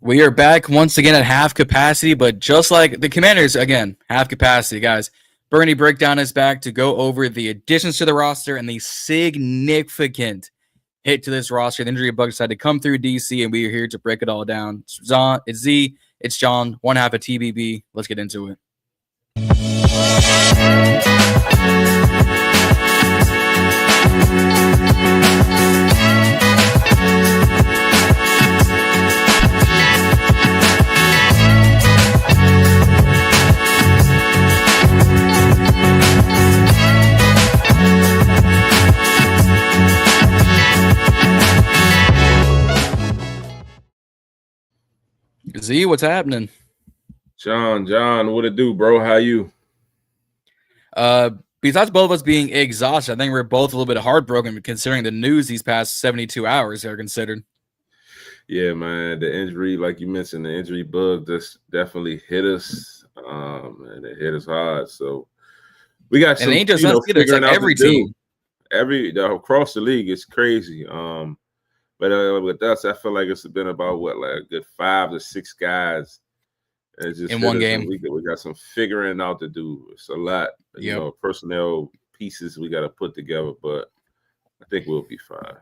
We are back once again at half capacity, but just like the Commanders, again, half capacity, guys. Burgundy Breakdown is back to go over the additions to the roster and the significant hit to this roster. The injury bug decided to come through DC, and we are here to break it all down. It's Zee, it's Jon, one half of TBB. Let's get into it. Zee, what's happening? Jon, what it do, bro? How you? Besides both of us being exhausted, I think we're both a little bit heartbroken considering the news these past 72 hours are considered. Yeah, man, the injury, like you mentioned, the injury bug just definitely hit us, and it hit us hard. So we got some, and it ain't just us either. It's like every team, across the league. It's crazy. But with us, I feel like it's been about a good 5 to 6 guys. Just in one game. We got some figuring out to do. It's a lot, you know, personnel pieces we got to put together, but I think we'll be fine.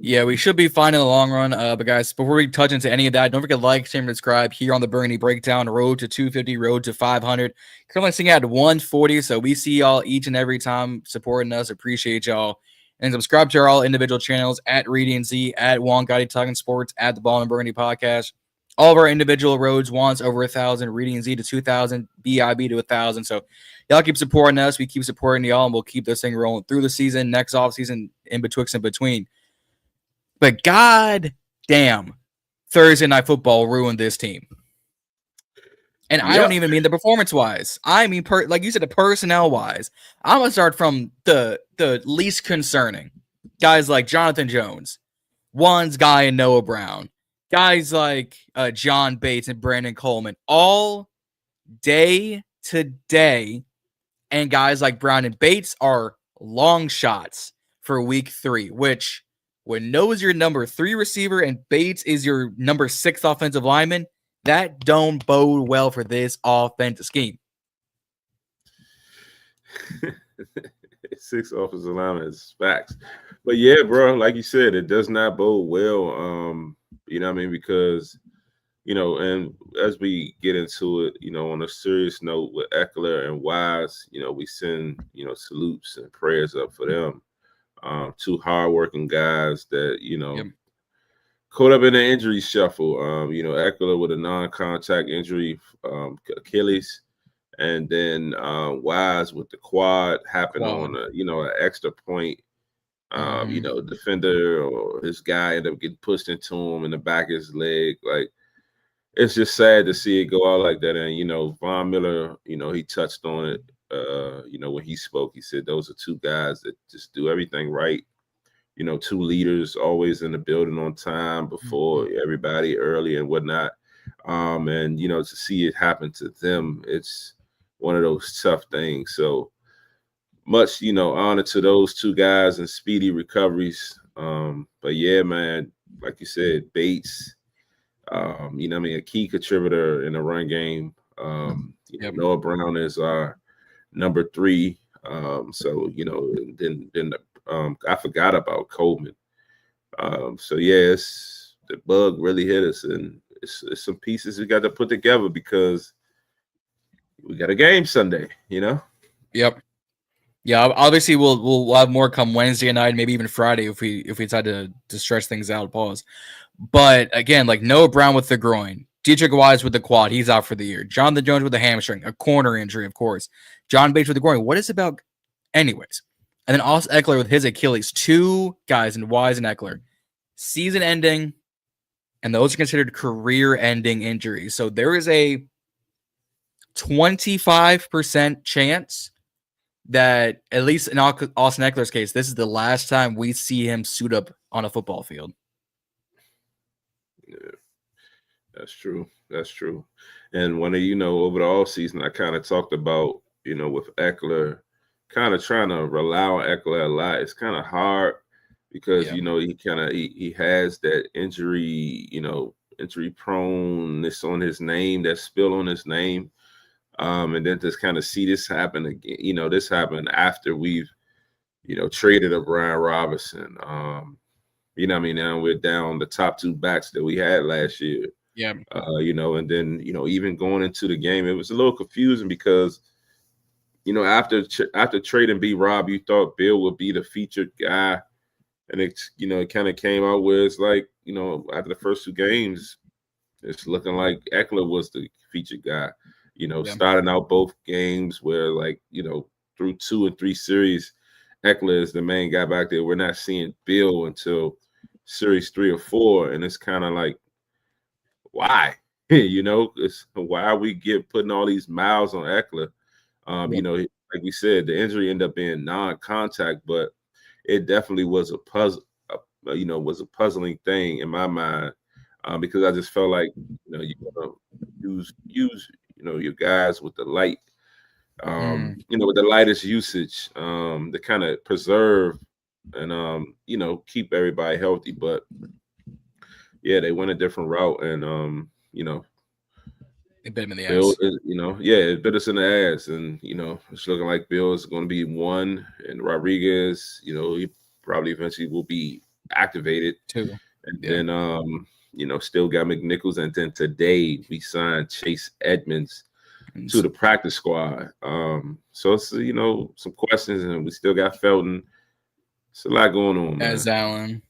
Yeah, we should be fine in the long run. But guys, before we touch into any of that, don't forget to like, share, and subscribe here on the Burgundy Breakdown. Road to 250, road to 500. Currently sitting at 140, so we see y'all each and every time supporting us. Appreciate y'all. And subscribe to our all individual channels at Reedie and Zee, at Juan Gotti Talking Sports, at the Ballin In Burgundy podcast. All of our individual roads, Juan's over 1,000, Reedie and Zee to 2,000, BIB to 1,000. So y'all keep supporting us. We keep supporting y'all, and we'll keep this thing rolling through the season, next offseason, in betwixt and between. But god damn, Thursday Night Football ruined this team. And I don't even mean the performance-wise. I mean, like you said, the personnel-wise. I'm going to start from the least concerning. Guys like Jonathan Jones, Juan's guy and Noah Brown, guys like John Bates and Brandon Coleman, all day to day. And guys like Brown and Bates are long shots for week 3, which when Noah's your number 3 receiver and Bates is your number 6 offensive lineman, that don't bode well for this offensive scheme. 6 offensive linemen is facts. But yeah, bro, like you said, it does not bode well. You know what I mean? Because, you know, and as we get into it, you know, on a serious note with Ekeler and Wise, you know, we send, you know, salutes and prayers up for them. 2 hardworking guys that, you know, caught up in an injury shuffle. You know, Ekeler with a non-contact injury, Achilles, and then Wise with the quad happened on a, you know, an extra point. You know, defender or his guy ended up getting pushed into him in the back of his leg. Like, it's just sad to see it go out like that. And, you know, Von Miller, you know, he touched on it. You know, when he spoke, he said those are 2 guys that just do everything right. You know, 2 leaders always in the building on time before everybody, early and whatnot. And, you know, to see it happen to them, it's one of those tough things. So much, you know, honor to those 2 guys and speedy recoveries. But yeah, man, like you said, Bates, you know what I mean, a key contributor in the run game. You know, Noah Brown is our number 3. So, you know, then I forgot about Coleman. So yeah, the bug really hit us, and it's some pieces we got to put together because we got a game Sunday, you know? Yep. Yeah, obviously we'll have more come Wednesday night, maybe even Friday if we decide to stretch things out, pause. But again, like Noah Brown with the groin, DJ Wise with the quad, he's out for the year. Jonathan Jones with the hamstring, a corner injury, of course. John Bates with the groin. What is it about? Anyways. And then also Ekeler with his Achilles. 2 guys in Wise and Ekeler. Season ending, and those are considered career-ending injuries. So there is a 25% chance that, at least in Austin Ekeler's case, this is the last time we see him suit up on a football field. Yeah, that's true. That's true. And when, you know, over the offseason, I kind of talked about, you know, with Ekeler, kind of trying to rely on Ekeler a lot. It's kind of hard because, you know, he has that injury, you know, injury proneness on his name, that spill on his name. And then to kind of see this happen again, this happened after we've, traded a Brian Robinson. Now we're down the top two backs that we had last year. Yeah. And then, even going into the game, it was a little confusing because, after trading B Rob, you thought Bill would be the featured guy. And it kind of came out where it's like, after the first two games, it's looking like Ekeler was the featured guy. Starting out both games where, like, through 2 and 3 series, Ekeler is the main guy back there. We're not seeing Bill until series 3 or 4, and it's kind of like, why? It's why are we putting all these miles on Ekeler? Like we said, the injury ended up being non-contact, but it definitely was a puzzle. Was a puzzling thing in my mind because I just felt like you want to use your guys with the light, with the lightest usage to kind of preserve and keep everybody healthy. But yeah, they went a different route, and it bit him in the Bill ass. It bit us in the ass, and it's looking like Bill is going to be 1, and Rodriguez, he probably eventually will be activated 2. and then still got McNichols, and then today we signed Chase Edmonds to the practice squad. So it's some questions, and we still got Felton. It's a lot going on, man. As Allen.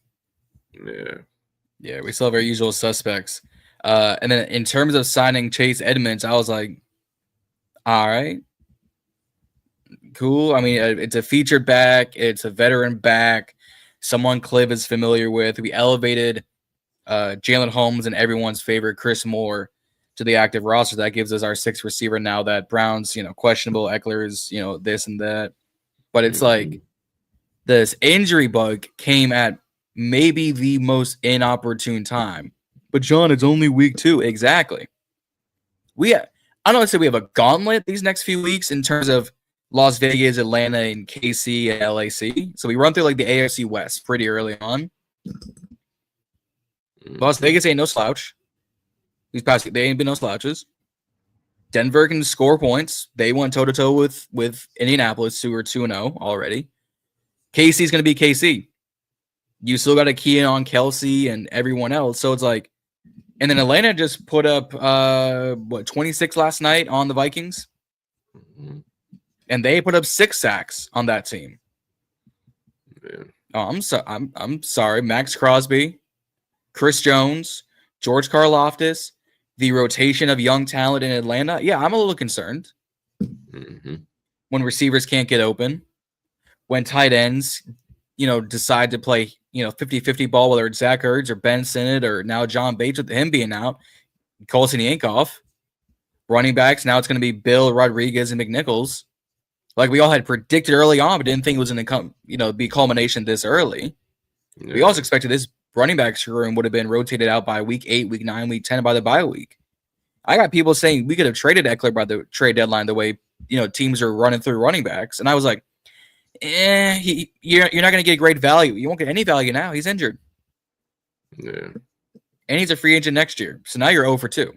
Yeah, we still have our usual suspects. And then in terms of signing Chase Edmonds, I was like, all right, cool. I mean, it's a featured back. It's a veteran back. Someone Cliff is familiar with. We elevated Jalen Holmes and everyone's favorite Chris Moore to the active roster. That gives us our 6th receiver now that Brown's, questionable. Ekeler's, this and that. But it's like this injury bug came at maybe the most inopportune time. But John, it's only week 2. Exactly. I don't want to say we have a gauntlet these next few weeks in terms of Las Vegas, Atlanta, and KC and LAC. So we run through like the AFC West pretty early on. Las Vegas ain't no slouch. These past they ain't been no slouches. Denver can score points. They went toe-to-toe with Indianapolis, who are 2-0 already. KC's going to be KC. You still got to key in on Kelsey and everyone else. So it's like, and then Atlanta just put up 26 last night on the Vikings, and they put up 6 sacks on that team. Yeah. Oh, I'm sorry, Max Crosby, Chris Jones, George Karlaftis, the rotation of young talent in Atlanta. Yeah, I'm a little concerned when receivers can't get open, when tight ends, decide to play, 50-50 ball, whether it's Zach Ertz or Ben Sinnott or now John Bates with him being out, Colson Yankoff. Running backs, now it's going to be Bill, Rodriguez, and McNichols. Like we all had predicted early on, but didn't think it was going to be culmination this early. Yeah. We also expected this running backs room would have been rotated out by week 8, week 9, week 10 by the bye week. I got people saying we could have traded Ekeler by the trade deadline the way, teams are running through running backs. And I was like, you're not going to get great value. You won't get any value now. He's injured. Yeah. And he's a free agent next year. So now you're 0 for 2.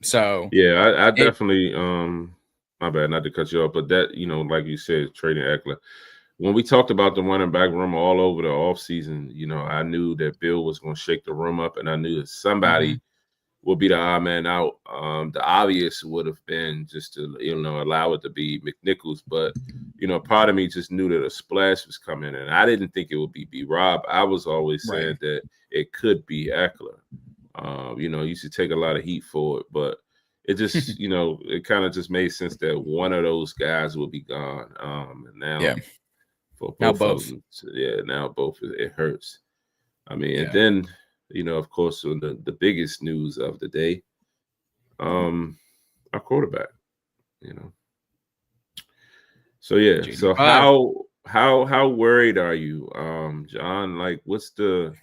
So. Yeah, I definitely, my bad, not to cut you off, but that, like you said, trading Ekeler. When we talked about the running back room all over the offseason, I knew that Bill was going to shake the room up, and I knew that somebody would be the odd man out. The obvious would have been just to, allow it to be McNichols. But, part of me just knew that a splash was coming. And I didn't think it would be B-Rob. I was always saying that it could be Ekeler. You should take a lot of heat for it. But it just, it kind of just made sense that one of those guys will be gone. And now for both. Now both. Now both. It hurts. I mean, and then, of course, the biggest news of the day, our quarterback, So yeah, so how worried are you, John? Like, what's the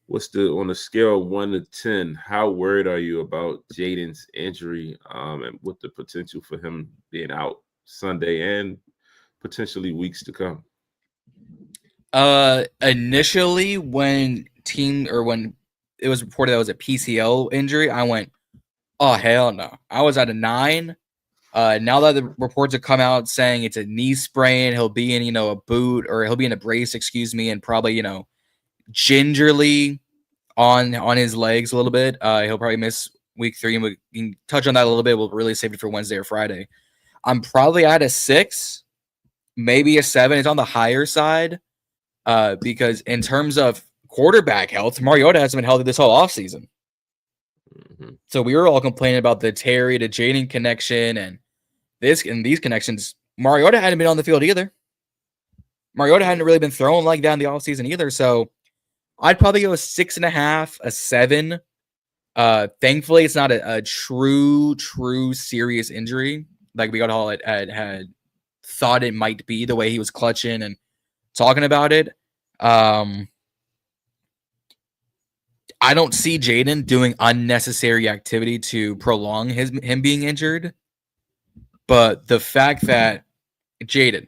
on a scale of 1 to 10? How worried are you about Jayden's injury, and with the potential for him being out Sunday and potentially weeks to come? Initially, when it was reported that it was a PCL injury, I went, oh, hell no. I was at a 9. Now that the reports have come out saying it's a knee sprain, he'll be in, a boot, or he'll be in a brace, and probably, gingerly on his legs a little bit. He'll probably miss week 3, and we can touch on that a little bit. We'll really save it for Wednesday or Friday. I'm probably at a 6, maybe a 7. It's on the higher side because in terms of quarterback health, Mariota hasn't been healthy this whole offseason. So we were all complaining about the Terry to Jayden connection and these connections. Mariota hadn't been on the field either. Mariota hadn't really been throwing like that in the offseason either. So I'd probably go a 6.5, a 7. Thankfully, it's not a true serious injury like we got all had thought it might be, the way he was clutching and talking about it. I don't see Jayden doing unnecessary activity to prolong him being injured. But the fact that Jayden,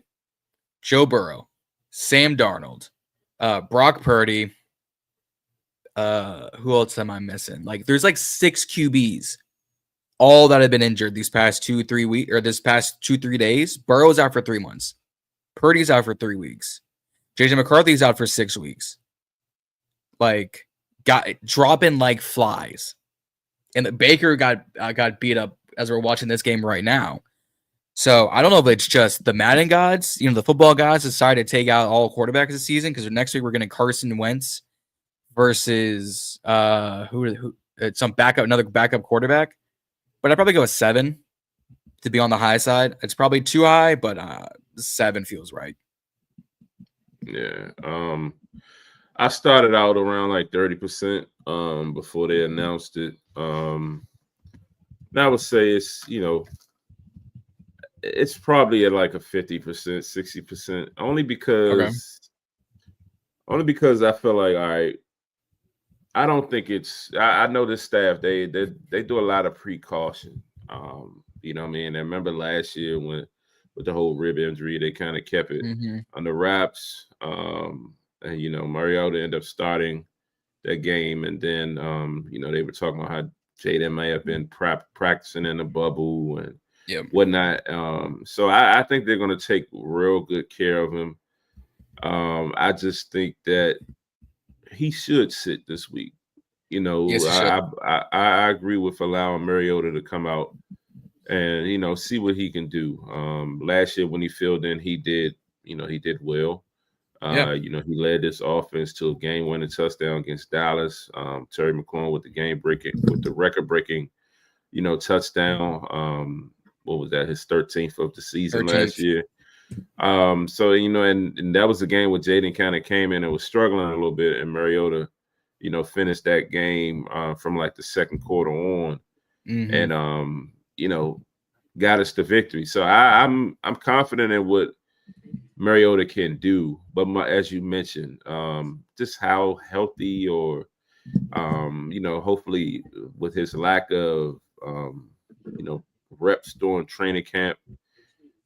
Joe Burrow, Sam Darnold, Brock Purdy, who else am I missing? Like, there's like 6 QBs, all that have been injured these past 2-3 weeks, or this past 2-3 days. Burrow's out for 3 months. Purdy's out for 3 weeks. JJ McCarthy's out for 6 weeks. Like, got dropping like flies. And the Baker got beat up as we're watching this game right now. So I don't know if it's just the Madden gods, the football gods decided to take out all quarterbacks this season, because next week we're getting Carson Wentz versus another backup quarterback. But I'd probably go a 7 to be on the high side. It's probably too high, but 7 feels right. Yeah. I started out around like 30% before they announced it. Now I would say it's probably at like a 50%, 60%, only because I feel like, all right, I don't think it's. I know this staff. They do a lot of precaution. You know what I mean? I remember last year with the whole rib injury, they kind of kept it under wraps. And Mariota ended up starting that game, and then they were talking about how Jayden may have been practicing in the bubble and whatnot. So I think they're going to take real good care of him. I just think that he should sit this week. Yes, I agree with allowing Mariota to come out and see what he can do. Last year when he filled in, he did well. He led this offense to a game-winning touchdown against Dallas. Terry McLaurin with the record-breaking, touchdown. What was that? His 13th of the season last year. And that was a game where Jayden kind of came in and was struggling a little bit, and Mariota, finished that game from like the second quarter on, and got us the victory. So I'm confident in what Mariota can do, but as you mentioned, just how healthy or hopefully with his lack of reps during training camp,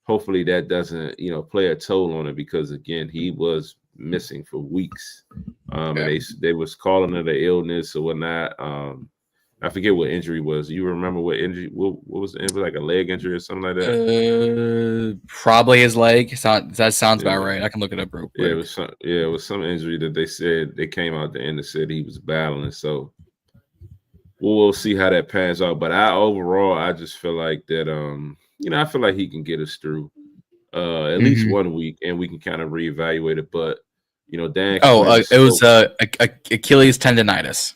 hopefully that doesn't play a toll on it, because again he was missing for weeks. And they was calling it an illness or whatnot. I forget what injury was. You remember what injury? What was it? It was like a leg injury or something like that. Probably his leg. That sounds about right. I can look it up real quick. It was some injury that they said they came out the end and said he was battling. So we'll see how that pans out. But I just feel like that. I feel like he can get us through at least 1 week, and we can kind of reevaluate it. But Dan. It was Achilles tendonitis.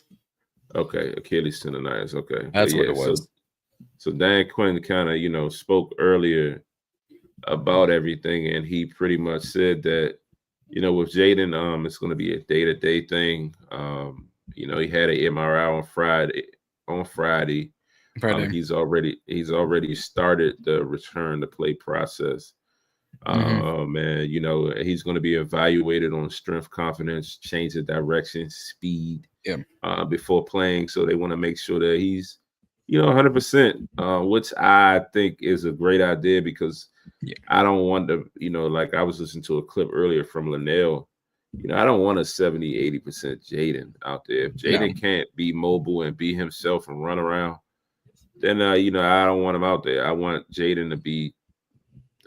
Okay, Achilles tendonitis. Okay, that's what it was. So Dan Quinn kind of spoke earlier about everything, and he pretty much said that with Jayden, it's going to be a day-to-day thing. He had an MRI on Friday. He's already started the return to play process. Man, he's going to be evaluated on strength, confidence, change of direction, speed, before playing. So they want to make sure that he's, 100%, which I think is a great idea, because I don't want to, like I was listening to a clip earlier from Linnell. I don't want a 70-80% Jayden out there. If Jayden can't be mobile and be himself and run around, then I don't want him out there. I want Jayden to be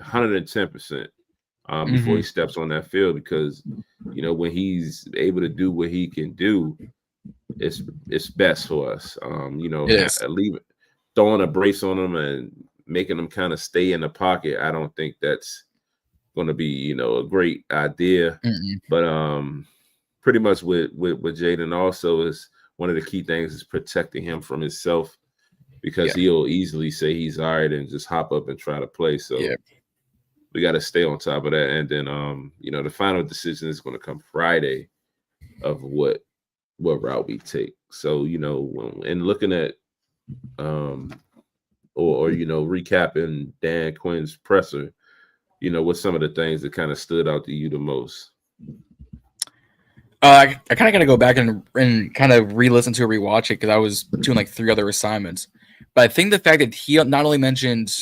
110% before he steps on that field, because when he's able to do what he can do, it's best for us. Leave throwing a brace on him and making him kind of stay in the pocket, I don't think that's going to be a great idea. But pretty much with Jayden also is one of the key things is protecting him from himself, because he'll easily say he's all right and just hop up and try to play. So we got to stay on top of that. And then the final decision is going to come Friday of what route we take. So and looking at recapping Dan Quinn's presser, what's some of the things that kind of stood out to you the most? I kind of got to go back and kind of re-listen to or rewatch it, because I was doing like 3 other assignments. But I think the fact that he not only mentioned,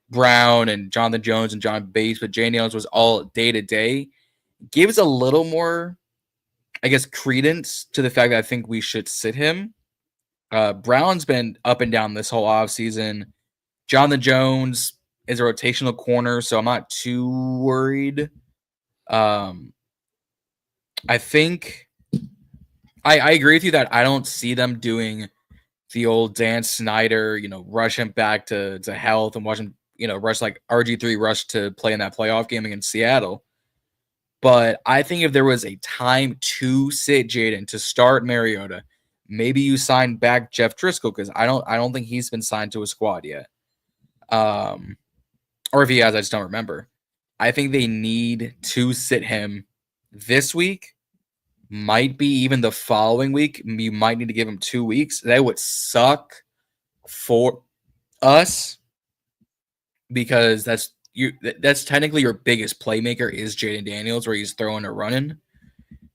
Brown and Jonathan Jones and John Bates, but Jayden Daniels was all day-to-day, gives a little more, I guess, credence to the fact that I think we should sit him. Brown's been up and down this whole offseason. Jonathan Jones is a rotational corner, so I'm not too worried. I think I agree with you that I don't see them doing the old Dan Snyder, rush him back to health and watch him, rush like RG3 rush to play in that playoff game against Seattle. But I think if there was a time to sit Jayden, to start Mariota, maybe you sign back Jeff Driscoll, because I don't think he's been signed to a squad yet. Or if he has, I just don't remember. I think they need to sit him this week. Might be even the following week. You might need to give him 2 weeks. That would suck for us, because that's technically your biggest playmaker is Jayden Daniels, where he's throwing or running.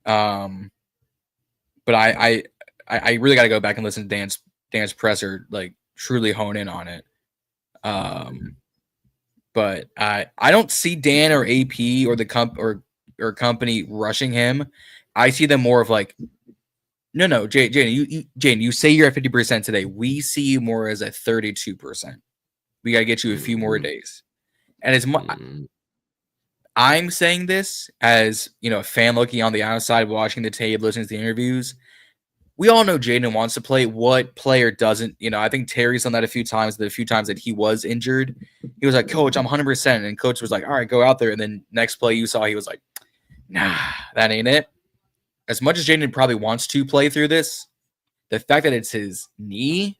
But I really got to go back and listen to Dan's presser, like truly hone in on it. But I don't see Dan or AP or the company rushing him. I see them more of like, no, Jayden, you say you're at 50% today. We see you more as a 32%. We got to get you a few more days. And as much, I'm saying this as, a fan looking on the outside, watching the tape, listening to the interviews. We all know Jayden wants to play. What player doesn't? I think Terry's done that a few times. The few times that he was injured, he was like, "Coach, I'm 100%," and Coach was like, "All right, go out there." And then next play you saw, he was like, "Nah, that ain't it." As much as Jayden probably wants to play through this, the fact that it's his knee,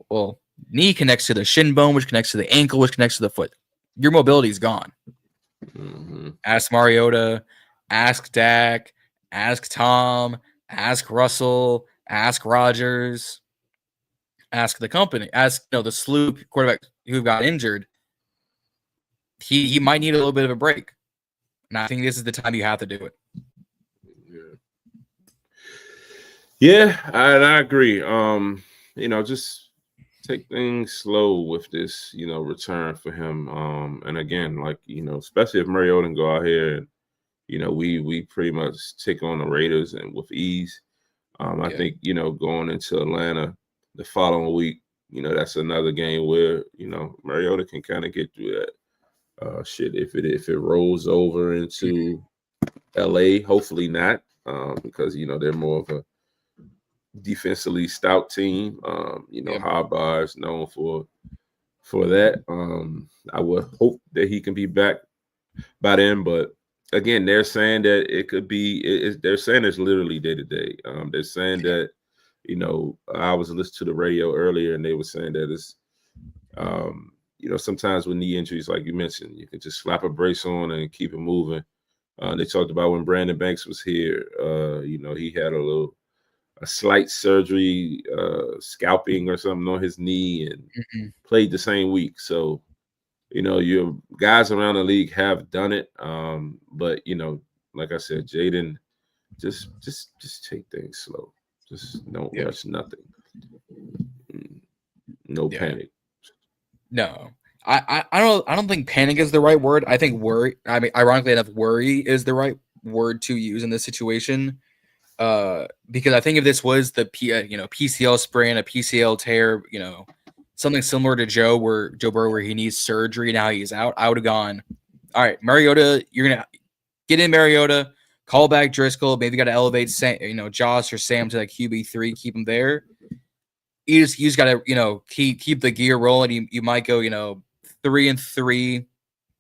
well, knee connects to the shin bone, which connects to the ankle, which connects to the foot. Your mobility is gone. Ask Mariota, ask Dak, ask Tom, ask Russell, ask Rodgers, ask the company, ask the slew quarterback who got injured. He might need a little bit of a break. And I think this is the time you have to do it. Yeah, I agree. Just take things slow with this, return for him. And again, like, especially if Mariota can go out here and, we pretty much take on the Raiders and with ease. I think, going into Atlanta the following week, that's another game where, Mariota can kind of get through that shit. If it rolls over into LA, hopefully not, because, they're more of a defensively stout team. Harbaugh is known for that. I would hope that he can be back by then, but again, they're saying that it could be. They're saying it's literally day to day. They're saying that I was listening to the radio earlier, and they were saying that it's sometimes with knee injuries, like you mentioned, you can just slap a brace on and keep it moving. They talked about when Brandon Banks was here. He had a slight surgery, scalping or something on his knee, and played the same week. So, your guys around the league have done it. But like I said, Jayden, just take things slow. Just don't rush nothing. No panic. No. I don't think panic is the right word. I think worry. I mean, ironically enough, worry is the right word to use in this situation. Because I think if this was the PCL sprain, a PCL tear, something similar to Joe Burrow, where he needs surgery, now he's out, I would have gone, all right, Mariota, you're gonna get in Mariota, call back Driscoll, maybe got to elevate Josh or Sam to like QB3, keep him there. You just got to keep the gear rolling. You might go 3-3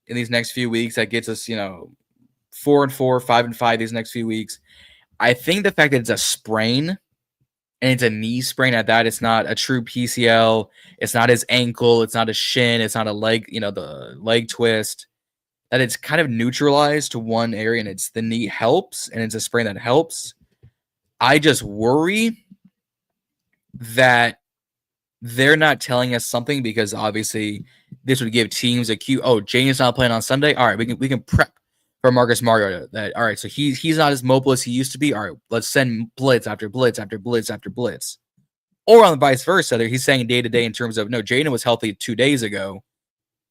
in these next few weeks. That gets us 4-4, 5-5 these next few weeks. I think the fact that it's a sprain and it's a knee sprain at that, it's not a true PCL. It's not his ankle. It's not a shin. It's not a leg, the leg twist. That it's kind of neutralized to one area and it's the knee helps and it's a sprain that helps. I just worry that they're not telling us something because obviously this would give teams a cue. Oh, Jaden's not playing on Sunday. All right, we can prep for Marcus Mariota. That all right, so he's not as mobile as he used to be. All right, let's send blitz after blitz after blitz after blitz. Or on the vice versa, he's saying day to day in terms of no, Jayden was healthy 2 days ago.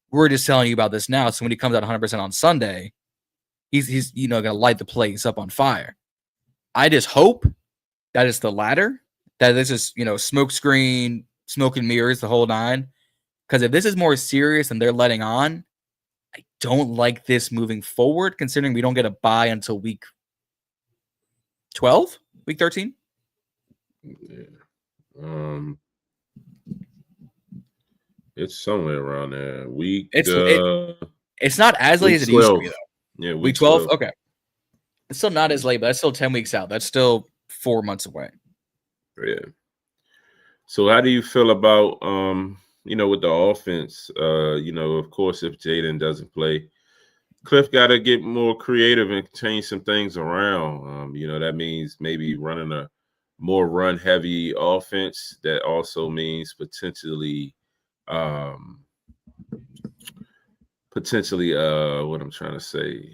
We're just telling you about this now. So when he comes out 100% on Sunday, he's gonna light the place up on fire. I just hope that it's the latter. That this is smoke screen, smoke and mirrors, the whole nine. Because if this is more serious and they're letting on, I don't like this moving forward, considering we don't get a bye until week 12, week 13. Yeah. It's somewhere around there. It's not as late as it used to be, though. Yeah, week 12? Okay. It's still not as late, but that's still 10 weeks out. That's still 4 months away. Yeah. So how do you feel about with the offense? Of course, if Jayden doesn't play, Cliff got to get more creative and change some things around. That means maybe running a more run-heavy offense. That also means potentially what I'm trying to say.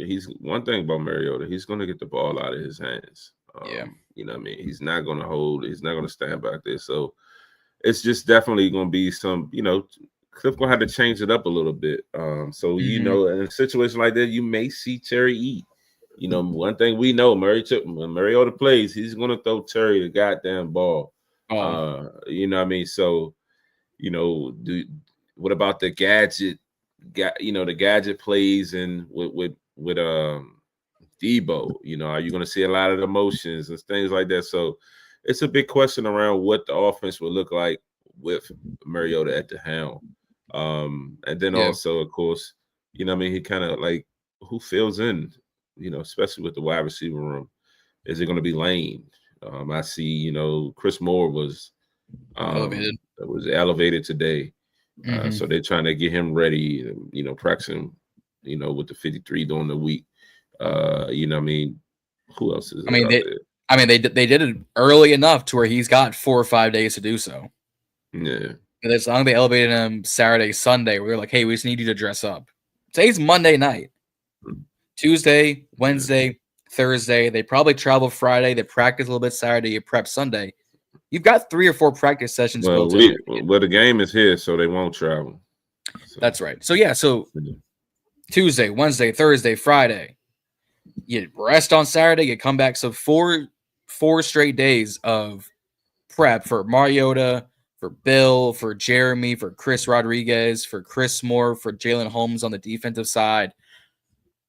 He's one thing about Mariota, he's gonna get the ball out of his hands. He's not gonna stand back there. So it's just definitely gonna be some, Cliff gonna have to change it up a little bit. In a situation like that, you may see Terry eat. One thing we know, when Mariota plays, he's gonna throw Terry the goddamn ball. So, what about the gadget? The gadget plays and with Debo, are you going to see a lot of emotions and things like that? So it's a big question around what the offense will look like with Mariota at the helm. And then also, of course, he kind of like who fills in, especially with the wide receiver room. Is it going to be Lane? I see, Chris Moore was elevated today. So they're trying to get him ready, practicing, with the 53 during the week. Who else is there? They did it early enough to where he's got 4 or 5 days to do so. Yeah. And as long as they elevated him Saturday, Sunday, we were like, hey, we just need you to dress up. Today's Monday night. Tuesday, Wednesday, Thursday. They probably travel Friday. They practice a little bit Saturday. You prep Sunday. You've got 3 or 4 practice sessions built in. Well, the game is here, so they won't travel. So. That's right. So Tuesday, Wednesday, Thursday, Friday. You rest on Saturday, you come back. So four straight days of prep for Mariota, for Bill, for Jeremy, for Chris Rodriguez, for Chris Moore, for Jalen Holmes on the defensive side.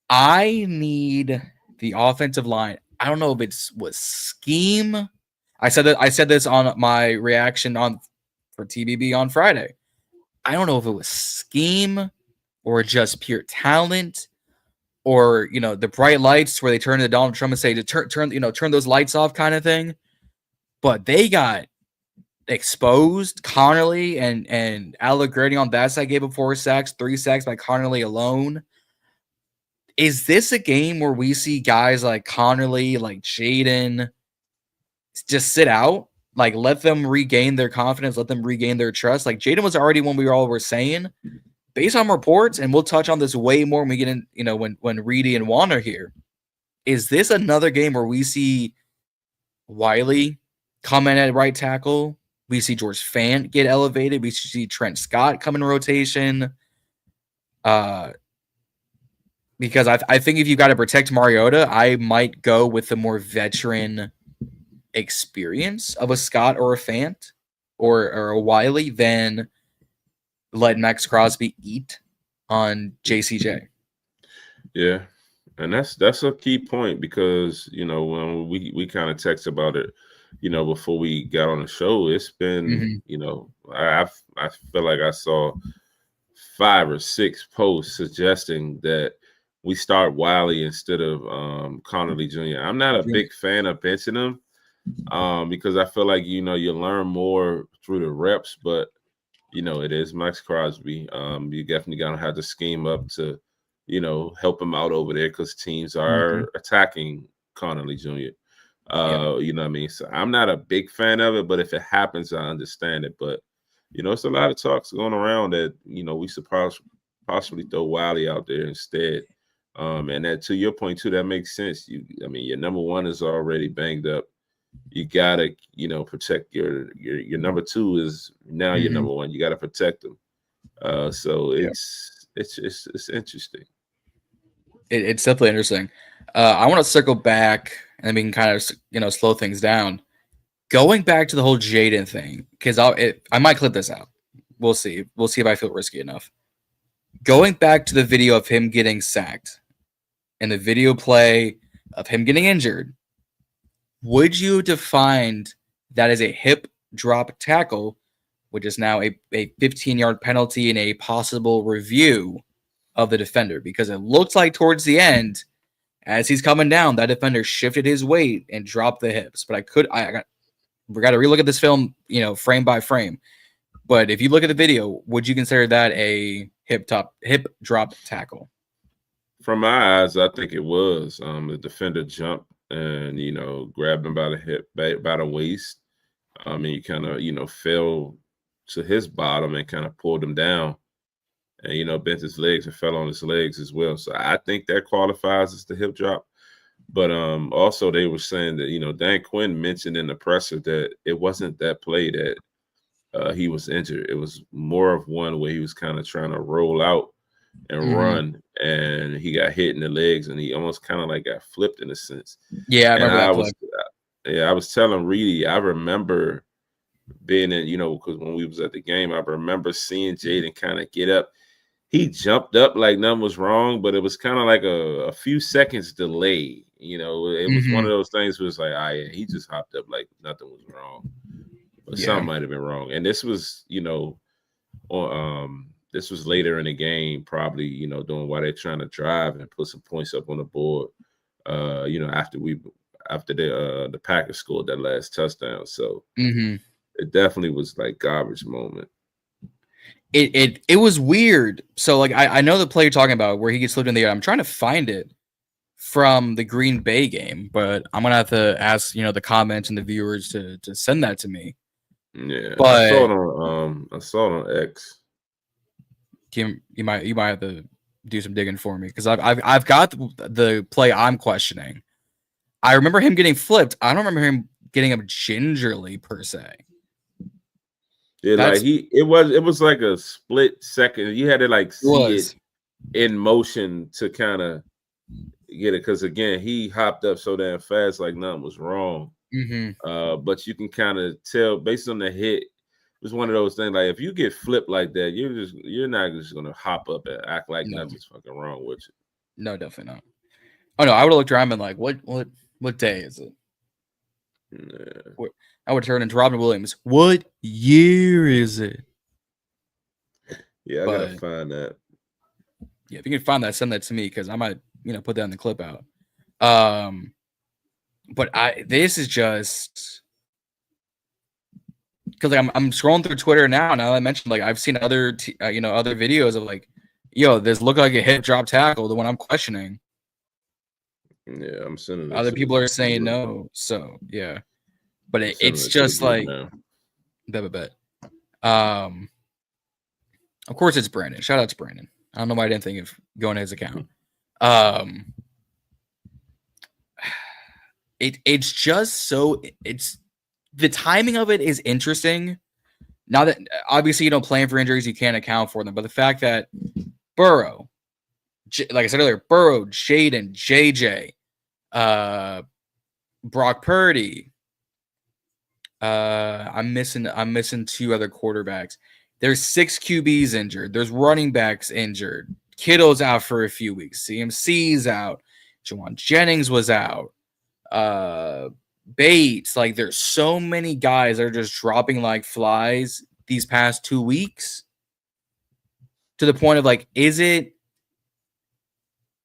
I need the offensive line. I don't know if it was scheme. I said this on my reaction for TBB on Friday. I don't know if it was scheme or just pure talent or, the bright lights where they turn to Donald Trump and say to turn those lights off kind of thing. But they got exposed. Connerly and Allegretti on that side gave up 4 sacks, 3 sacks by Connerly alone. Is this a game where we see guys like Connerly, like Jayden, just sit out? Like, let them regain their confidence, let them regain their trust. Like, Jayden was already one we all were saying, based on reports, and we'll touch on this way more when we get in, when Reedie and Juan are here. Is this another game where we see Wiley come in at right tackle? We see George Fant get elevated. We see Trent Scott come in rotation. Because I think if you got to protect Mariota, I might go with the more veteran experience of a Scott or a Fant or a Wiley than let Max Crosby eat on JCJ. Yeah. And that's a key point because, when we kind of text about it, before we got on the show, it's been, I feel like I saw 5 or 6 posts suggesting that we start Wiley instead of Connolly Jr. I'm not a big fan of benching him because I feel like, you learn more through the reps, but, it is Max Crosby. You definitely got to have to scheme up to, help him out over there because teams are attacking Connolly Jr. You know what I mean? So I'm not a big fan of it, but if it happens, I understand it. But, it's a lot of talks going around that, we should possibly throw Wiley out there instead. And that, to your point too, that makes sense. Your number one is already banged up. You gotta, protect your number two is now your number one. You gotta protect them. So it's interesting. It's definitely interesting. I want to circle back and we can kind of slow things down. Going back to the whole Jayden thing, because I might clip this out. We'll see. We'll see if I feel risky enough. Going back to the video of him getting sacked and the video play of him getting injured, would you define that as a hip drop tackle, which is now a 15-yard penalty and a possible review of the defender? Because it looks like towards the end, as he's coming down, that defender shifted his weight and dropped the hips. But we got to relook at this film, frame by frame. But if you look at the video, would you consider that a hip drop tackle? From my eyes, I think it was. The defender jumped and, grabbed him by the hip, by the waist. And he kind of, fell to his bottom and kind of pulled him down and, bent his legs and fell on his legs as well. So I think that qualifies as the hip drop. But also they were saying that, Dan Quinn mentioned in the presser that it wasn't that play that he was injured. It was more of one where he was kind of trying to roll out and run, and he got hit in the legs, and he almost kind of like got flipped in a sense. Yeah, I remember that play. I was telling Reedie, I remember being in, because when we was at the game, I remember seeing Jayden kind of get up. He jumped up like nothing was wrong, but it was kind of like a few seconds delay. It was one of those things where it's like, yeah, he just hopped up like nothing was wrong. But something might have been wrong. And this was, this was later in the game, probably, doing while they're trying to drive and put some points up on the board, after the Packers scored that last touchdown. So it definitely was like garbage moment. It was weird. So like I know the play you're talking about where he gets slipped in the air. I'm trying to find it from the Green Bay game, but I'm gonna have to ask the comments and the viewers to send that to me. Yeah, but I saw it on X. You might have to do some digging for me because I've got the play I'm questioning. I remember him getting flipped. I don't remember him getting up gingerly per se. Yeah, it was like a split second. You had to like see it in motion to kind of get it because again he hopped up so damn fast like nothing was wrong. But you can kind of tell based on the hit. It was one of those things like if you get flipped like that, you're not just gonna hop up and act like nothing's fucking wrong with you. No, definitely not. Oh no, I would have looked around and been like, what day is it? Yeah. I would turn into Robin Williams. What year is it? Yeah, I gotta find that. Yeah, if you can find that, send that to me because I might, put that in the clip out. But this is just because like, I'm scrolling through Twitter now. Now I mentioned like I've seen other other videos of like, this look like a hip drop tackle. The one I'm questioning. Yeah, I'm sending. Other people are saying no. So yeah, but it's just like bet. Of course it's Brandon. Shout out to Brandon. I don't know why I didn't think of going to his account. It's just so the timing of it is interesting. Now that obviously playing for injuries you can't account for them, but the fact that Burrow, like I said earlier, Burrow, Jayden, JJ, Brock Purdy. I'm missing 2 other quarterbacks. There's 6 QBs injured. There's running backs injured. Kittle's out for a few weeks. CMC's out. Juwan Jennings was out. Bates. Like, there's so many guys that are just dropping like flies these past 2 weeks. To the point of like, is it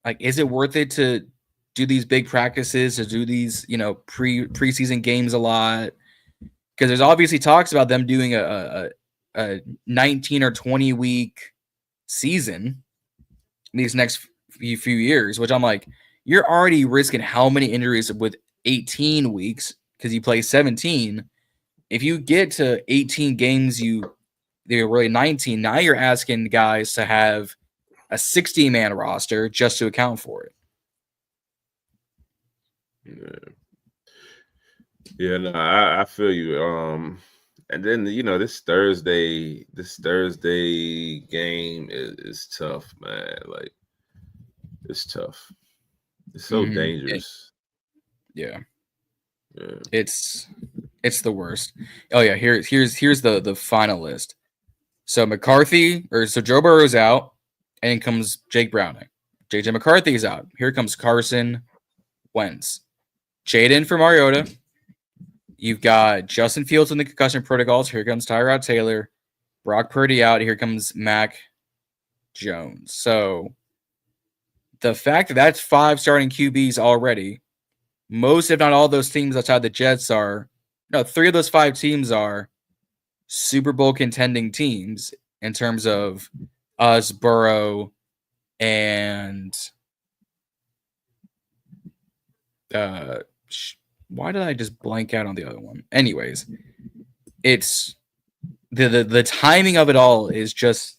worth it to do these big practices, to do these, preseason games a lot? Because there's obviously talks about them doing a 19 or 20 week season in these next few years, which I'm like, you're already risking how many injuries with 18 weeks because you play 17. If you get to 18 games, they're really 19. Now you're asking guys to have a 60-man roster just to account for it. Yeah, no, I feel you. And then this Thursday game is tough, man. Like, it's tough. It's so dangerous. Yeah. It's the worst. Oh yeah, here's the final list. So Joe Burrow's out, and in comes Jake Browning. JJ McCarthy's out. Here comes Carson Wentz. Jayden for Mariota. You've got Justin Fields in the concussion protocols. Here comes Tyrod Taylor. Brock Purdy out. Here comes Mac Jones. So the fact that that's 5 starting QBs already, most, if not all, those teams outside the Jets 3 of those 5 teams are Super Bowl contending teams in terms of us, Burrow, and why did I just blank out on the other one? Anyways, it's the timing of it all is just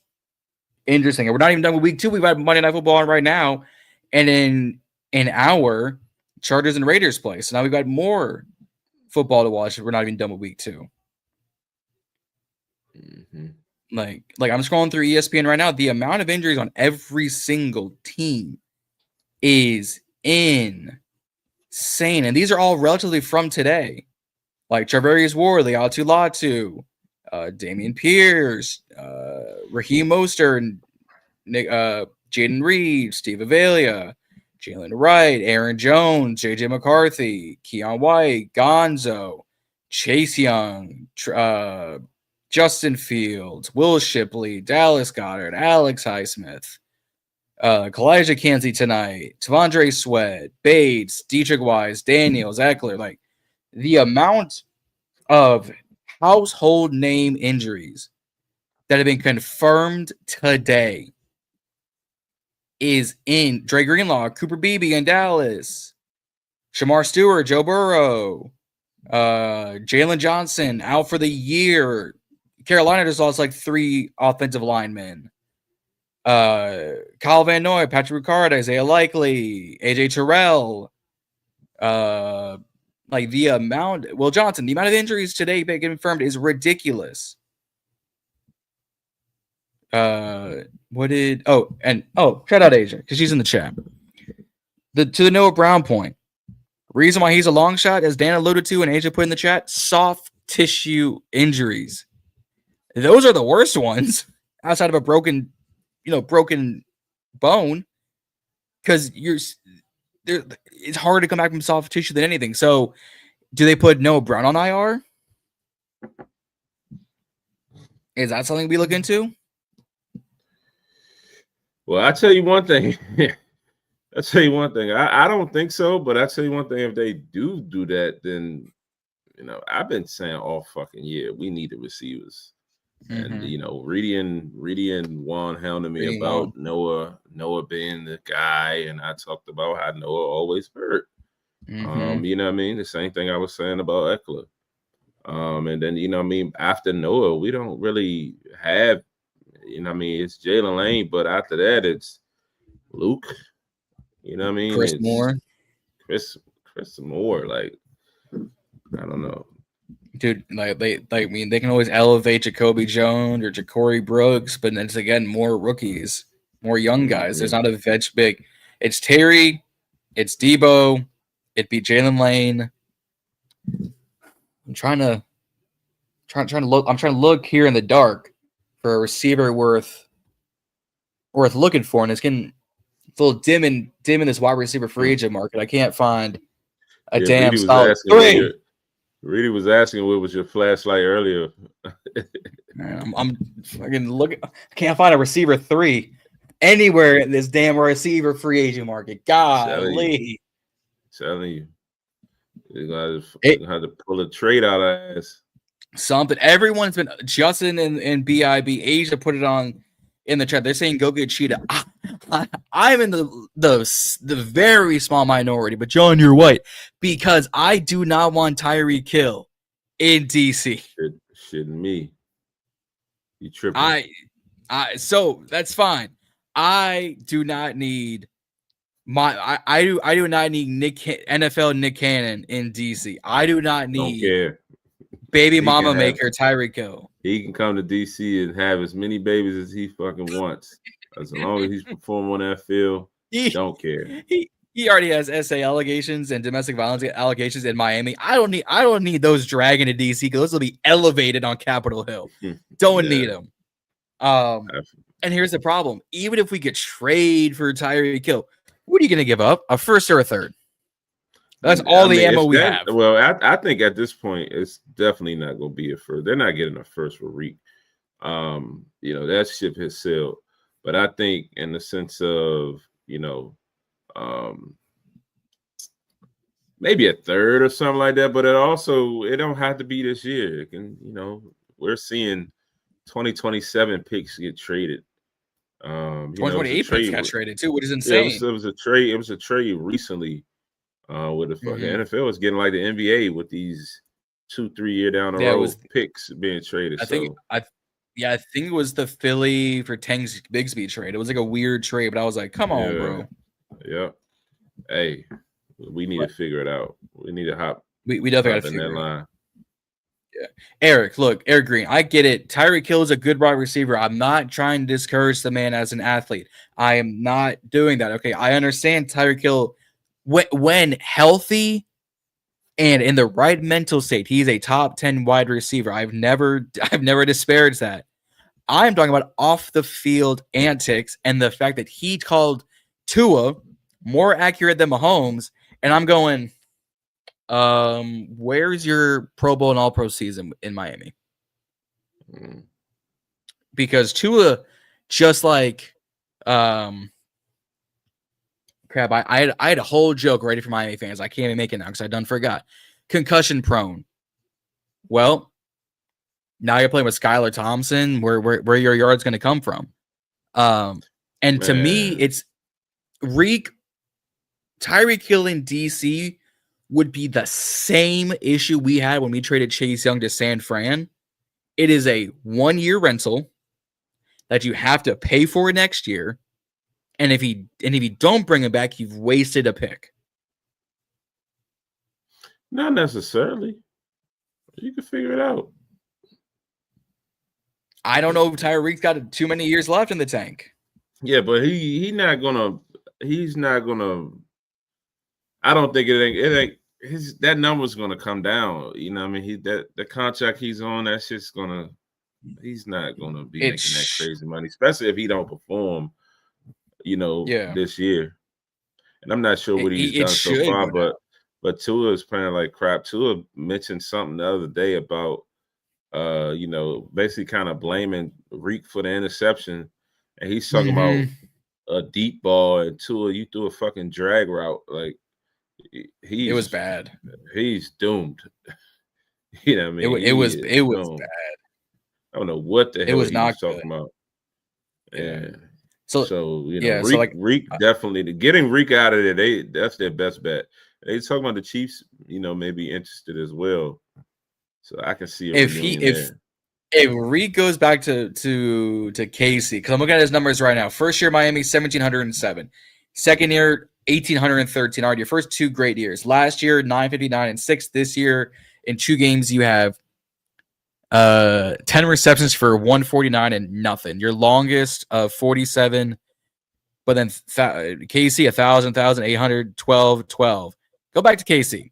interesting. And we're not even done with week 2. We've got Monday Night Football on right now, and in an hour, Chargers and Raiders play. So now we've got more football to watch. We're not even done with week 2. Like I'm scrolling through ESPN right now. The amount of injuries on every single team is insane, and these are all relatively from today. Like Travarius Ward, Leatu Latu, Damian Pierce, Raheem Mostert, Jaden Reed, Steve Avila, Jalen Wright, Aaron Jones, JJ McCarthy, Keon White, Gonzo, Chase Young, Justin Fields, Will Shipley, Dallas Goedert, Alex Highsmith, Kalijah Kancey tonight, T'Vondre Sweat, Bates, Dietrich Wise, Daniels, Ekeler. Like, the amount of household name injuries that have been confirmed today is in Dre Greenlaw, Cooper Beebe in Dallas, Shamar Stewart, Joe Burrow, Jalen Johnson out for the year. Carolina just lost like 3 offensive linemen. Kyle Van Noy, Patrick Ricard, Isaiah Likely, AJ Terrell. Like the amount, Will Johnson, the amount of injuries today being confirmed is ridiculous. Shout out Asia because she's in the chat. To the Noah Brown point, reason why he's a long shot, as Dan alluded to and Asia put in the chat, soft tissue injuries. Those are the worst ones outside of a broken bone, because it's harder to come back from soft tissue than anything. So, do they put Noah Brown on IR? Is that something we look into? Well, I'll tell you one thing. I don't think so, but I'll tell you one thing. If they do that, then, I've been saying all fucking year, we need the receivers. And, Reedie and Juan hounded me about Noah being the guy. And I talked about how Noah always hurt. You know what I mean? The same thing I was saying about Ekeler. And then, after Noah, we don't really have, it's Jalen Lane, but after that, it's Luke. Chris Moore. Chris Moore. Like, I don't know. Dude, they can always elevate Jacoby Jones or Ja'Cory Brooks, but then it's again more rookies. more young guys. There's not a big. It's Terry, it's Debo, it'd be Jalen Lane. I'm trying to look. I'm trying to look here in the dark for a receiver worth looking for, and it's getting a little dim in this wide receiver free agent market. I can't find a damn solid three. Reedie was asking what was your flashlight earlier. Man, I'm fucking looking. I can't find a receiver 3 anywhere in this damn receiver free agent market. Golly. Telling you. You're going to have to pull a trade out of ass. Something. Everyone's been, Justin and BIB, Asia put it on in the chat. They're saying go get Cheetah. I'm in the very small minority, but John, you're white, because I do not want Tyreek Hill in DC. Shitting me. You tripping. So that's fine. I do not need I do not need NFL Nick Cannon in DC. I do not need Don't care. Baby mama maker Tyreek Hill. He can come to DC and have as many babies as he fucking wants. As long as he's performing on that field, don't care. He already has SA allegations and domestic violence allegations in Miami. I don't need those dragging to DC because those will be elevated on Capitol Hill. Don't need them. And here's the problem: even if we could trade for Tyreek Hill, what are you going to give up? A first or a third? That's all the ammo we have. Well, I think at this point, it's definitely not going to be a first. They're not getting a first for Reek. That ship has sailed. But I think in the sense of, maybe a third or something like that. But it don't have to be this year. It can, we're seeing 2027 picks get traded. 2028 picks got traded too, which is insane. It was a trade. It was a trade recently. With the fucking NFL is getting like the NBA with these 2-3 year down the road picks being traded. I think it was the Philly for Tanks Bigsby trade. It was like a weird trade, but I was like, come on, bro. Yeah. Hey, we need to figure it out. We need to hop. We definitely got to figure that line. Yeah. Eric Green, I get it. Tyreek Hill is a good wide receiver. I'm not trying to discourage the man as an athlete. I am not doing that. Okay. I understand Tyreek Hill. When healthy and in the right mental state, he's a top 10 wide receiver. I've never disparaged that. I'm talking about off the field antics and the fact that he called Tua more accurate than Mahomes. And I'm going, where's your Pro Bowl and All Pro season in Miami? Because Tua, just like, crap, I had a whole joke ready for Miami fans. I can't even make it now because I done forgot. Concussion prone. Well, now you're playing with Skylar Thompson. Where your yard's going to come from? And to me, it's Tyreek Hill in DC would be the same issue we had when we traded Chase Young to San Fran. It is a 1-year rental that you have to pay for next year. And if you don't bring him back, you've wasted a pick. Not necessarily. You can figure it out. I don't know if Tyreek's got too many years left in the tank. Yeah, but he's not gonna. I don't think that number's gonna come down. You know what I mean? The contract he's on, that's just gonna. He's not gonna be making that crazy money, especially if he don't perform. This year. And I'm not sure what he's done so far, but Tua is playing like crap. Tua mentioned something the other day about, basically kind of blaming Reek for the interception. And he's talking about a deep ball, and Tua, you threw a fucking drag route. Like, it was bad. He's doomed. You know what I mean? It was bad. I don't know what the hell he was talking about. Yeah. Reek definitely getting Reek out of there. That's their best bet. They talking about the Chiefs, maybe interested as well. So I can see if Reek goes back to KC, because I'm looking at his numbers right now. First year Miami 1,707, second year 1,813. Already your first 2 great years. Last year 959 and 6. This year in 2 games you have 10 receptions for 149 and nothing. Your longest 47 But then KC 1,000, 800, 12, 12. Go back to KC.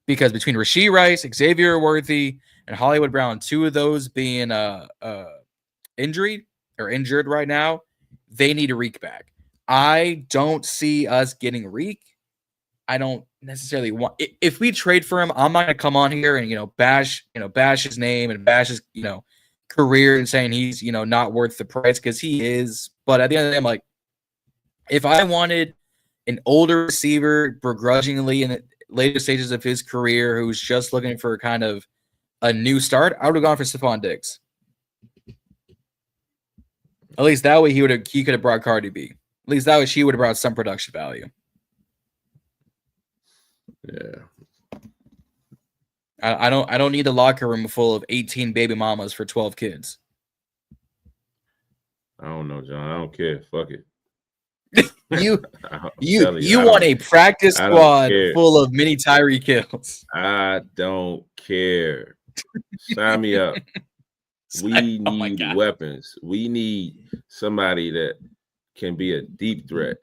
Because between Rashee Rice, Xavier Worthy, and Hollywood Brown, 2 of those being injured right now, they need a Reek back. I don't see us getting Reek. I don't necessarily want. If we trade for him, I'm not gonna come on here and bash his name and bash his career and saying he's not worth the price, because he is. But at the end of the day, I'm like, if I wanted an older receiver begrudgingly in the later stages of his career who's just looking for kind of a new start, I would have gone for Stephon Diggs. At least that way he could have brought Cardi B. At least that way she would have brought some production value. Yeah. I don't need a locker room full of 18 baby mamas for 12 kids. I don't know, John. I don't care. Fuck it. You want a practice squad full of mini Tyreek kills. I don't care. Sign me up. We need weapons. We need somebody that can be a deep threat.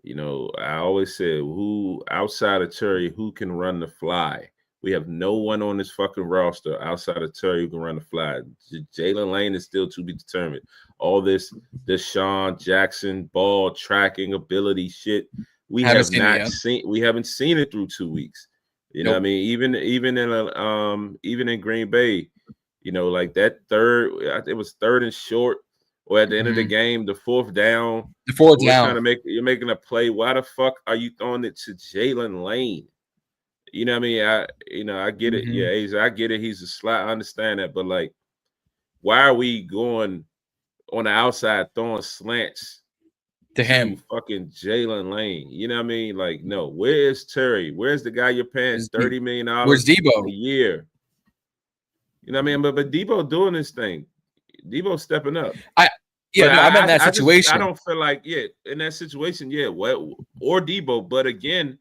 I always said, who outside of Terry, who can run the fly? We have no one on this fucking roster outside of Terry who can run the fly. Jalen Lane is still to be determined. All this Deshaun Jackson ball tracking ability shit, we haven't seen it through 2 weeks. What I mean? Even in Green Bay, like that third, it was third and short, or at the end of the game, the fourth down. You're making a play. Why the fuck are you throwing it to Jalen Lane? You know what I mean? I get it. Yeah, I get it. He's a slot. I understand that. But, like, why are we going on the outside throwing slants to him? Fucking Jalen Lane. You know what I mean? Like, no. Where's Terry? Where's the guy you're paying $30 million Where's Debo? a year? You know what I mean? But Debo doing this thing. Debo stepping up. I'm in that situation. I don't feel like, in that situation, or Debo. But again,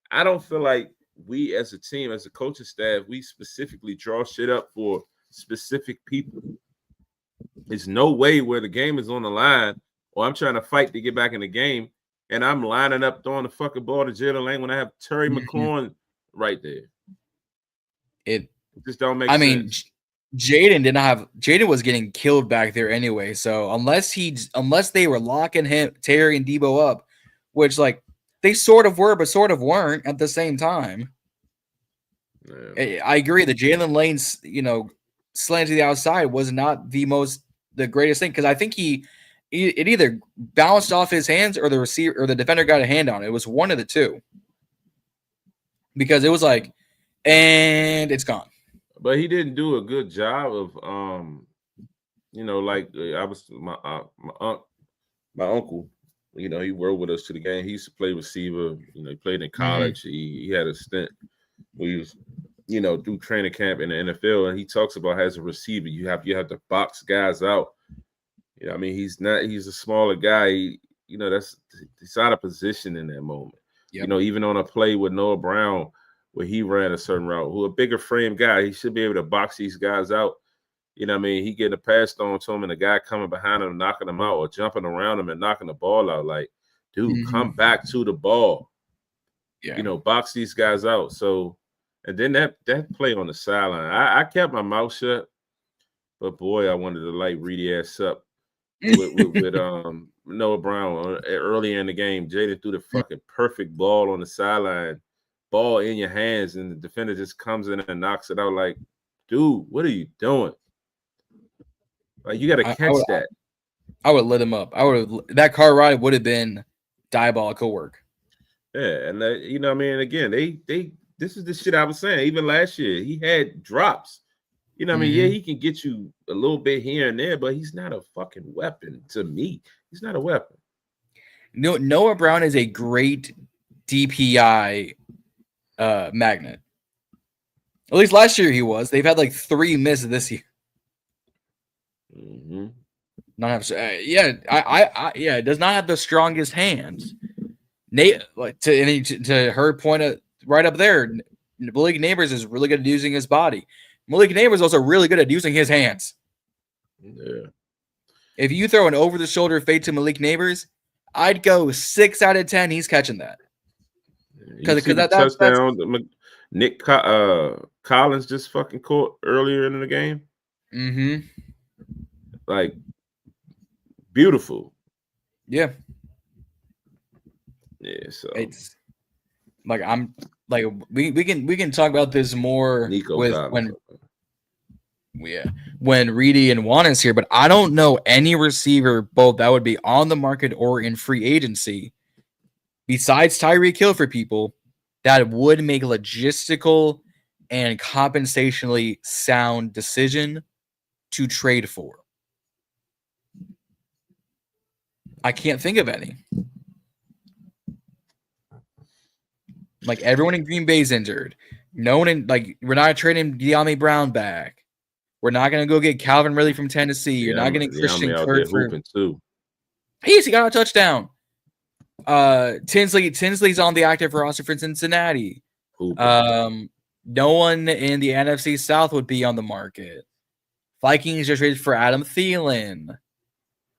I don't feel like we as a team, as a coaching staff, we specifically draw shit up for specific people. There's no way where the game is on the line, or I'm trying to fight to get back in the game, and I'm lining up throwing the fucking ball to Jalen Lane when I have Terry McLaurin right there. It just don't make sense. I mean, Jayden was getting killed back there anyway. So unless they were locking Terry and Debo up, which like they sort of were, but sort of weren't at the same time. Yeah. I agree that Jalen Lane's, slant to the outside was not the greatest thing, because I think it either bounced off his hands or the receiver or the defender got a hand on it. It was one of the two, because it was like, and it's gone. But he didn't do a good job of, like I was my uncle. He worked with us to the game. He used to play receiver. He played in college. He had a stint where he was, do training camp in the NFL, and he talks about as a receiver, you have to box guys out. I mean, he's a smaller guy. He's out of position in that moment. Yep. Even on a play with Noah Brown, where he ran a certain route, who a bigger frame guy, he should be able to box these guys out. He getting a pass thrown to him and the guy coming behind him, knocking him out, or jumping around him and knocking the ball out. Like, dude, come back to the ball. Yeah. Box these guys out. So, and then that play on the sideline, I kept my mouth shut, but boy, I wanted to light Reedie ass up with Noah Brown early in the game. Jayden threw the fucking perfect ball on the sideline, ball in your hands, and the defender just comes in and knocks it out. Like, dude, what are you doing? Like, you got to catch that. I would lit him up. That car ride would have been diabolical work. Yeah, and I mean, again, they this is the shit I was saying. Even last year, he had drops. I mean, yeah, he can get you a little bit here and there, but he's not a fucking weapon to me. He's not a weapon. No, Noah Brown is a great DPI magnet. At least last year he was. They've had like 3 misses this year. It does not have the strongest hands. To her point right up there, Malik Neighbors is really good at using his body. Malik Neighbors is also really good at using his hands. Yeah. If you throw an over-the-shoulder fade to Malik Neighbors, I'd go 6 out of 10. He's catching that. You see the touchdown Nick Collins just fucking caught earlier in the game. Mm-hmm. Like, beautiful. Yeah. Yeah. So it's like I'm like we can talk about this more Nico with Collins. when Reedie and Juan is here, but I don't know any receiver both that would be on the market or in free agency besides Tyreek Hill for people that would make logistical and compensationally sound decision to trade for. I can't think of any. Like, everyone in Green Bay is injured. No one in, like, we're not trading De'Ami Brown back. We're not going to go get Calvin Ridley from Tennessee. You're not getting Christian Kirk for hooping too. He got a touchdown. Tinsley's on the active roster for Cincinnati. No one in the NFC South would be on the market. Vikings just traded for Adam Thielen.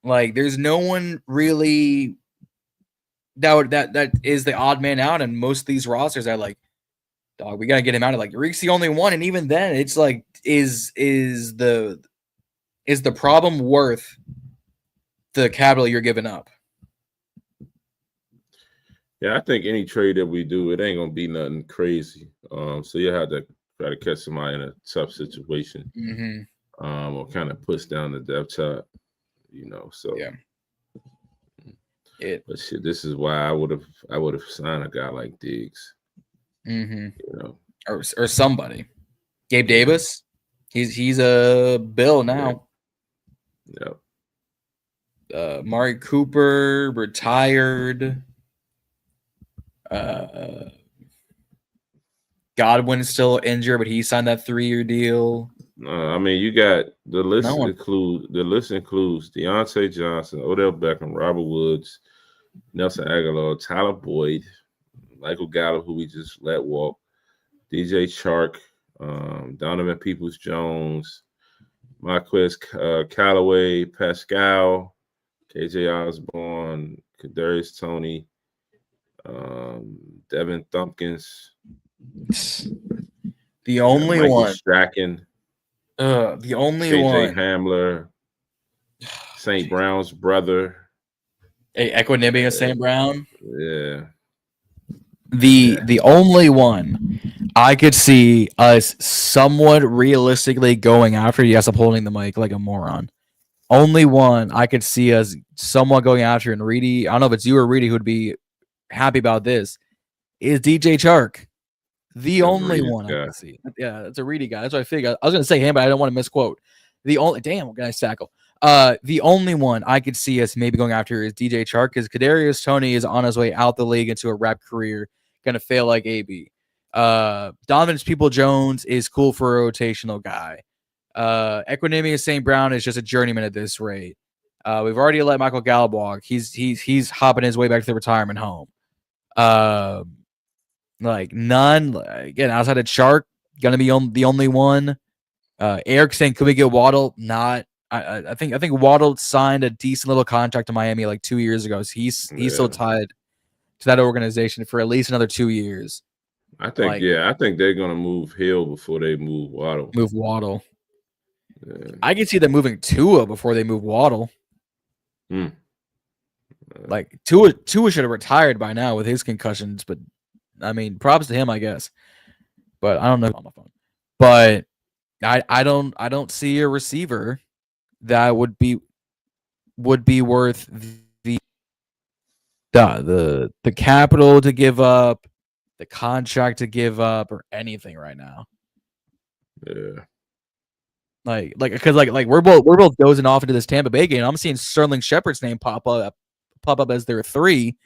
Like, there's no one really that is the odd man out in most of these rosters. I like, dog, we gotta get him out of, like, Reek's the only one, and even then, it's like, is the problem worth the capital you're giving up? Yeah, I think any trade that we do, it ain't gonna be nothing crazy. So you have to try to catch somebody in a tough situation, or kind of push down the depth chart, So yeah. But shit, this is why I would have signed a guy like Diggs, or somebody. Gabe Davis, he's a Bill now. Yeah. Mari Cooper retired. Godwin's still injured, but he signed that 3-year deal. I mean, you got the list includes Deontay Johnson, Odell Beckham, Robert Woods, Nelson Aguilar, Tyler Boyd, Michael Gallup, who we just let walk, DJ Chark, Donovan Peoples-Jones, Marquez Callaway, Pascal, KJ Osborne, Kadarius Toney, Devin Thumpkins, the only Mikey one. Strachan, the only KJ one. Hamler, St. Brown's brother. Hey, Equanimity St. Brown. Yeah. The only one I could see us somewhat realistically going after, yes, I'm holding the mic like a moron. Only one I could see us somewhat going after, and Reedie, I don't know if it's you or Reedie who'd be happy about this, is DJ Chark. The only one I can see. Yeah, it's a Reedie guy. That's what I figured. I was going to say him, but I don't want to misquote. The only nice tackle. The only one I could see us maybe going after is DJ Chark, because Kadarius Toney is on his way out the league into a rep career, going to fail like AB. Donovan Peoples-Jones is cool for a rotational guy. Equanimous St. Brown is just a journeyman at this rate. We've already let Michael Gallup walk. He's hopping his way back to the retirement home. Like, none, again, outside of Chark, gonna be the only one. Eric saying, could we get Waddle? Not. I think Waddle signed a decent little contract to Miami like 2 years ago. So he's still tied to that organization for at least another 2 years. I think they're gonna move Hill before they move Waddle. Yeah. I can see them moving Tua before they move Waddle. Like, Tua should have retired by now with his concussions, but I mean, props to him, I guess. But I don't know on my phone. But I don't see a receiver that would be worth the capital to give up, the contract to give up, or anything right now. Yeah. Because we're both dozing off into this Tampa Bay game. I'm seeing Sterling Shepard's name pop up as their 3.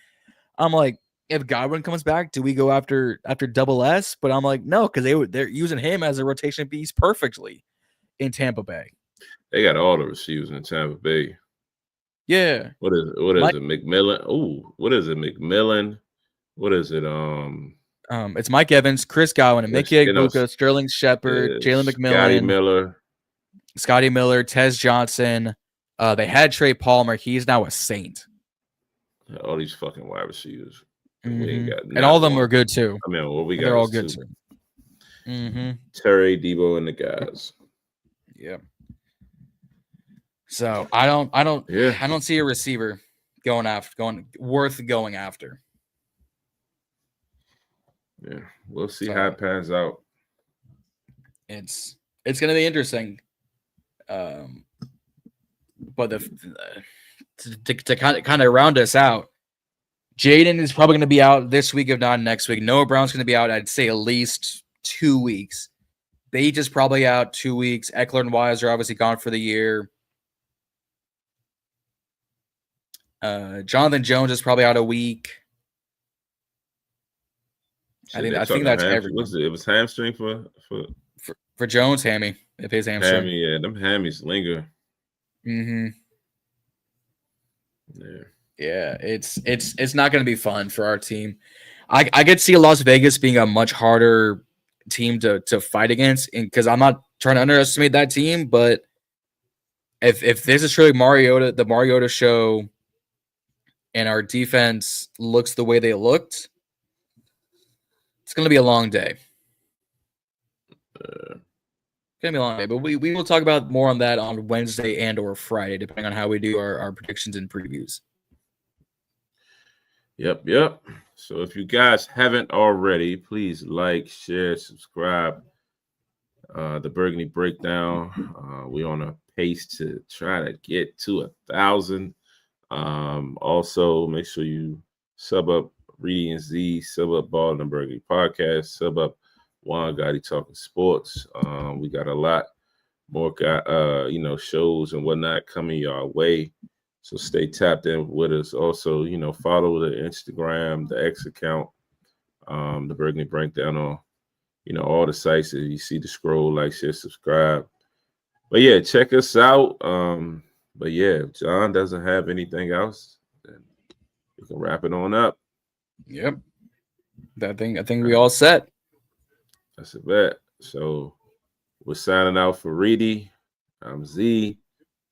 I'm like, if Godwin comes back, do we go after Double S? But I'm like, no, because they're using him as a rotation piece perfectly in Tampa Bay. They got all the receivers in Tampa Bay. Yeah. What is it? McMillan? Oh, what is it? McMillan? What is it? It's Mike Evans, Chris Godwin, and Mickey Egbuka, Sterling Shepard, Jalen McMillan, Scotty Miller, Tez Johnson. They had Trey Palmer. He's now a Saint. All these fucking wide receivers. We ain't got and all of them are good too. I mean, what we got? They're all good too. Terry, Debo, and the guys. Yeah. So I don't see a receiver worth going after. Yeah, we'll see how it pans out. It's gonna be interesting. But to kind of round us out, Jayden is probably gonna be out this week, if not next week. Noah Brown's gonna be out, I'd say at least 2 weeks. Bates is probably out 2 weeks. Ekeler and Wise are obviously gone for the year. Jonathan Jones is probably out a week. I think that's everyone. It was hamstring for Jones, hammy. If his hamstring. Hammy, yeah, them hammies linger. Yeah, it's not going to be fun for our team. I could see Las Vegas being a much harder team to fight against, because I'm not trying to underestimate that team, but if this is truly the Mariota show, and our defense looks the way they looked, it's going to be a long day. It's going to be a long day, but we will talk about more on that on Wednesday and or Friday, depending on how we do our predictions and previews. Yep. So if you guys haven't already, please like, share, subscribe. The Burgundy Breakdown. We're on a pace to try to get to 1,000. Also, make sure you sub up Reedie and Zee, sub up Ballin In Burgundy podcast, sub up Juan Gotti Talking Sports. We got a lot more shows and whatnot coming your way. So stay tapped in with us. Also, follow the Instagram, the X account, the Burgundy Breakdown on, all the sites that you see the scroll, like, share, subscribe. But yeah, check us out. But yeah, if Jon doesn't have anything else, then we can wrap it on up. Yep. I think we all set. That's a bet. So we're signing out for Reedie. I'm Zee.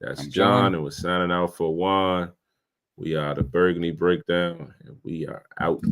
That's Jon, and we're signing out for Juan. We are the Burgundy Breakdown, and we are out.